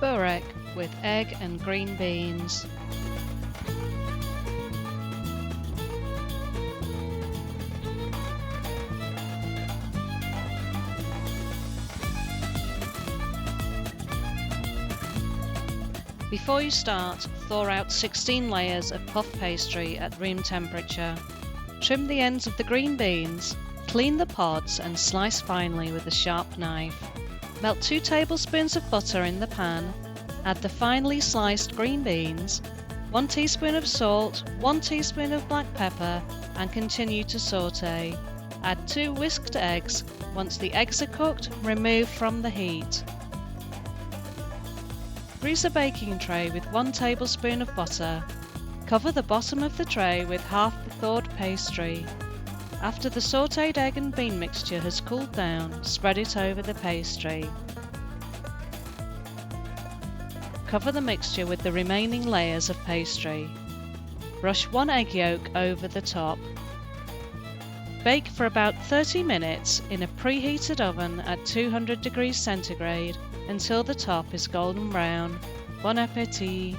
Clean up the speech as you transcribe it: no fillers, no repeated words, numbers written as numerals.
Börek with egg and green beans. Before you start, thaw out 16 layers of puff pastry at room temperature. Trim the ends of the green beans, clean the pods and slice finely with a sharp knife. Melt 2 tablespoons of butter in the pan, add the finely sliced green beans, 1 teaspoon of salt, 1 teaspoon of black pepper and continue to sauté. Add 2 whisked eggs. Once the eggs are cooked, remove from the heat. Grease a baking tray with 1 tablespoon of butter. Cover the bottom of the tray with half the thawed pastry. After the sautéed egg and bean mixture has cooled down, spread it over the pastry. Cover the mixture with the remaining layers of pastry. Brush 1 egg yolk over the top. Bake for about 30 minutes in a preheated oven at 200 degrees centigrade until the top is golden brown. Bon appétit!